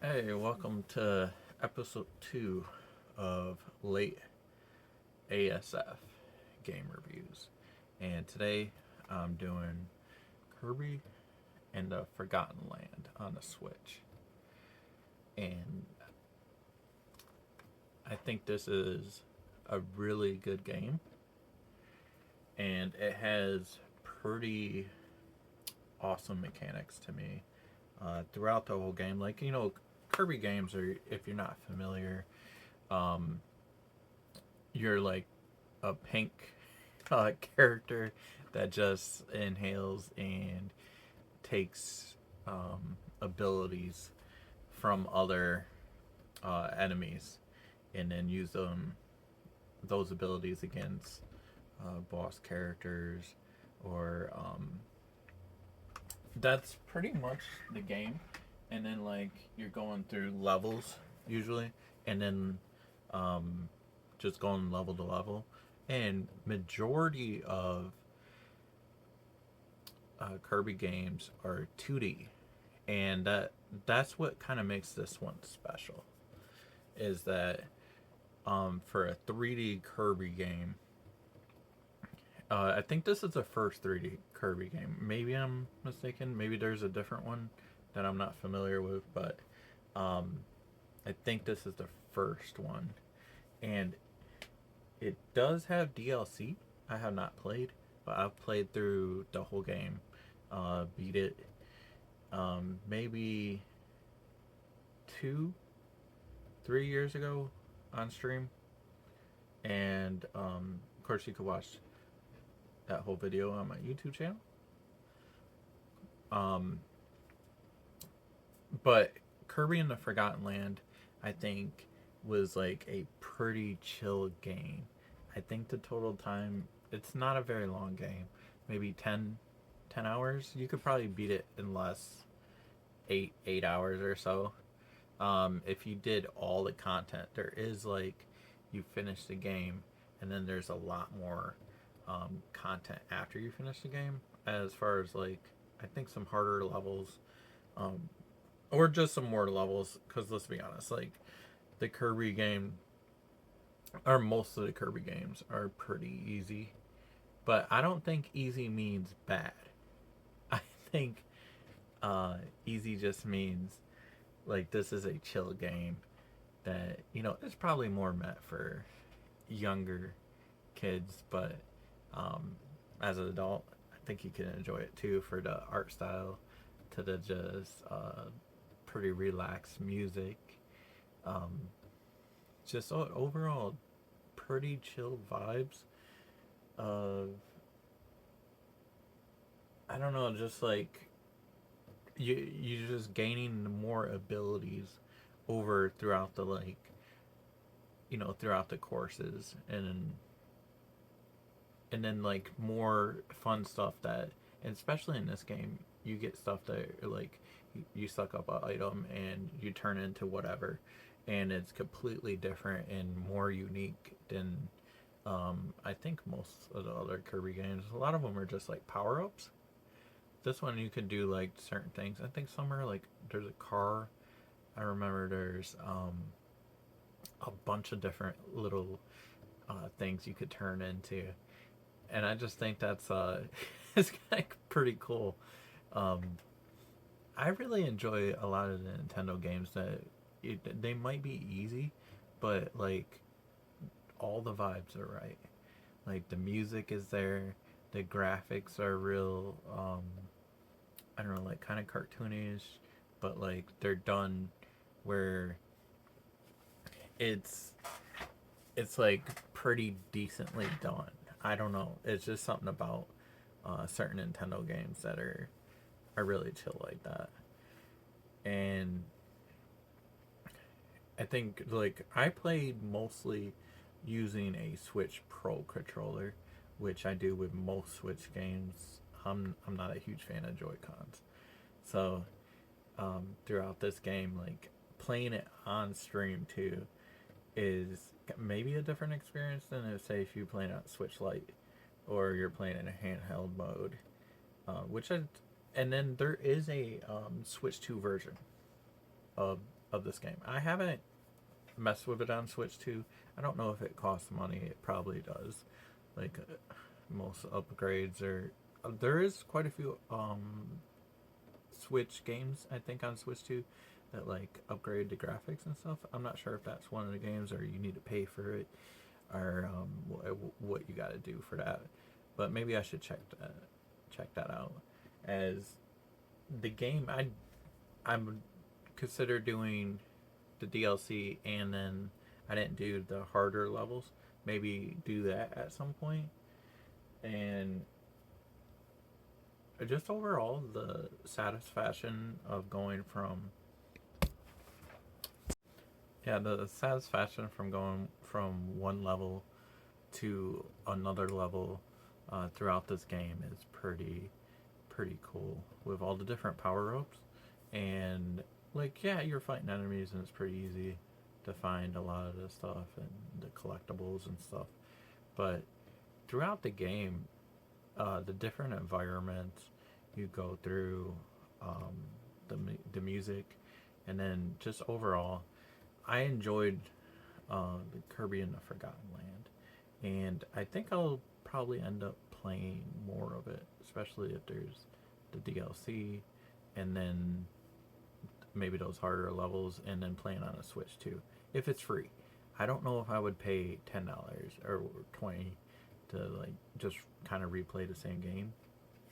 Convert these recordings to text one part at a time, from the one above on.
Hey, welcome to episode 2 of Late ASF Game Reviews. And today I'm doing Kirby and the Forgotten Land on the Switch. And I think this is a really good game. And it has pretty awesome mechanics to me throughout the whole game. Kirby games are, if you're not familiar, um, you're like a pink character that just inhales and takes abilities from other enemies and then use those abilities against boss characters or that's pretty much the game. And then like you're going through levels usually, and then um, just going level to level. And majority of Kirby games are 2D, and that's what kind of makes this one special. Is that for a 3D Kirby game, I think this is the first 3D Kirby game. Maybe I'm mistaken. Maybe there's a different one that I'm not familiar with, but um, I think this is the first one. And it does have DLC. I have not played, but I've played through the whole game. Beat it maybe 2, 3 years ago on stream. And of course, you could watch that whole video on my YouTube channel. Um, but Kirby and the Forgotten Land, I think, was like a pretty chill game. I think the total time, it's not a very long game, maybe 10 hours. You could probably beat it in less, 8 hours or so. If you did all the content, there is like you finish the game, and then there's a lot more content after you finish the game. As far as like, I think some harder levels, um, or just some more levels. Because let's be honest, like the Kirby game, or most of the Kirby games, are pretty easy. But I don't think easy means bad. I think easy just means like this is a chill game that it's probably more meant for younger kids, but um, as an adult, I think you can enjoy it too for the art style, to the just pretty relaxed music, um, just overall pretty chill vibes of, I don't know, just like you're just gaining more abilities over throughout the like throughout the courses, and then like more fun stuff that, and especially in this game, you get stuff that like you suck up an item and you turn into whatever, and it's completely different and more unique than I think most of the other Kirby games. A lot of them are just like power ups. This one you can do like certain things. I think some are like there's a car. I remember there's a bunch of different little things you could turn into, and I just think that's it's like pretty cool. Um, I really enjoy a lot of the Nintendo games that they might be easy, but like all the vibes are right. Like the music is there, the graphics are real. I don't know, like kind of cartoonish, but like they're done where it's it's like pretty decently done. I don't know. It's just something about certain Nintendo games that are really chill like that. And I think like I played mostly using a Switch Pro controller, which I do with most Switch games. I'm not a huge fan of Joy Cons, so throughout this game, like playing it on stream too is maybe a different experience than say if you playing on Switch Lite or you're playing in a handheld mode. Which I, and then there is a Switch 2 version of of this game. I haven't messed with it on Switch 2. I don't know if it costs money. It probably does. Like most upgrades are. There is quite a few Switch games I think on Switch 2 that like upgrade the graphics and stuff. I'm not sure if that's one of the games or you need to pay for it or what you got to do for that. But maybe I should check that out. As the game, I'm consider doing the DLC and then I didn't do the harder levels. Maybe do that at some point. And just overall, the satisfaction of going from the satisfaction from going from one level to another level throughout this game is pretty cool with all the different power ups and like you're fighting enemies and it's pretty easy to find a lot of the stuff and the collectibles and stuff, but throughout the game, the different environments you go through, um, the music, and then just overall, I enjoyed the Kirby and the Forgotten Land, and I think I'll probably end up playing more of it, especially if there's the DLC, and then maybe those harder levels, and then playing on a Switch too, if it's free. I don't know if I would pay $10 or 20 to like just kind of replay the same game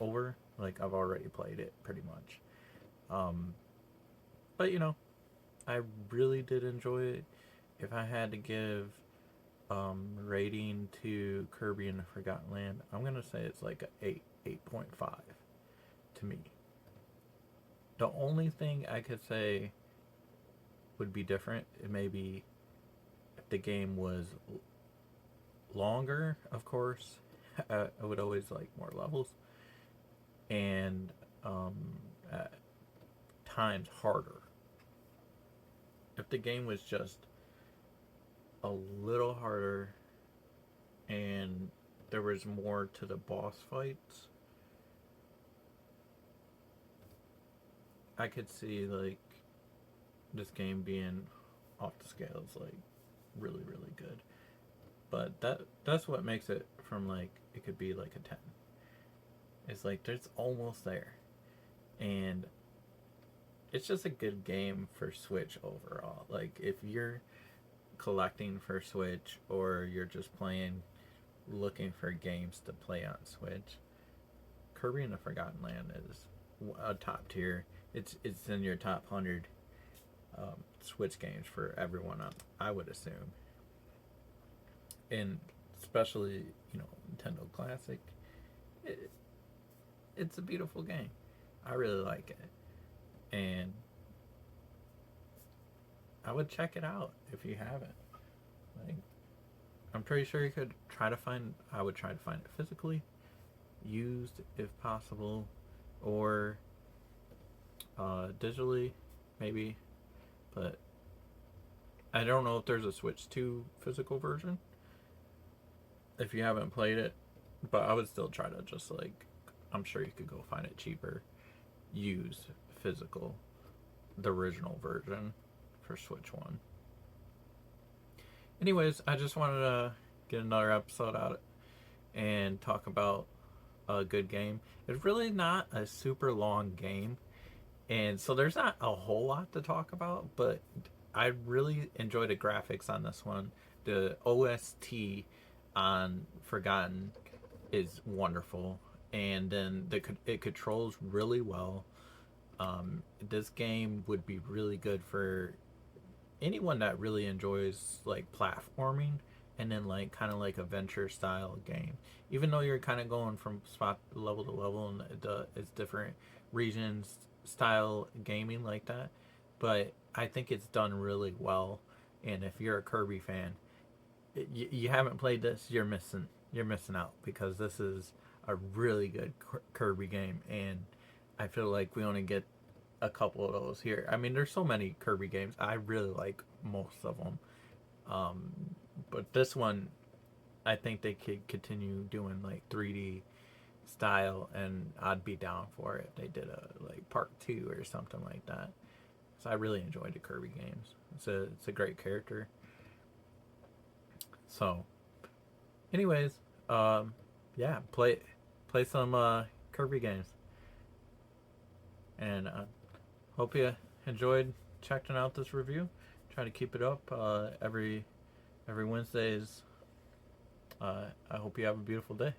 over. Like I've already played it pretty much. Um, but I really did enjoy it. If I had to give rating to Kirby and the Forgotten Land, I'm gonna say it's like a 8.5 to me. The only thing I could say would be different, it may be if the game was longer, of course. I would always like more levels, and at times harder. If the game was just a little harder and there was more to the boss fights, I could see like this game being off the scales, like really good. But that's what makes it from like it could be like a 10. It's like there's almost there, and it's just a good game for Switch overall. Like if you're collecting for Switch or you're just playing, looking for games to play on Switch, Kirby and the Forgotten Land is a top tier. It's in your top 100 Switch games for everyone. I would assume, and especially Nintendo Classic. It, it's a beautiful game. I really like it, and I would check it out if you haven't. Like, I'm pretty sure you could try to find. I would try to find it physically, used if possible, or digitally, maybe. But I don't know if there's a Switch 2 physical version. If you haven't played it, but I would still try to just like. I'm sure you could go find it cheaper, used physical, the original version for Switch 1. Anyways, I just wanted to get another episode out and talk about a good game. It's really not a super long game, and so there's not a whole lot to talk about, but I really enjoyed the graphics on this one. The OST on Forgotten is wonderful, and then it controls really well. This game would be really good for anyone that really enjoys like platforming and then like kind of like a venture style game. Even though you're kind of going from spot level to level and it's different regions style gaming like that, but I think it's done really well. And if you're a Kirby fan, you haven't played this, you're missing out because this is a really good Kirby game, and I feel like we only get a couple of those here. I mean, there's so many Kirby games. I really like most of them, but this one, I think they could continue doing like 3D style, and I'd be down for it. They did a like part 2 or something like that. So I really enjoyed the Kirby games. It's a great character. So, anyways, yeah, play some Kirby games, and hope you enjoyed checking out this review. Try to keep it up every Wednesdays. I hope you have a beautiful day.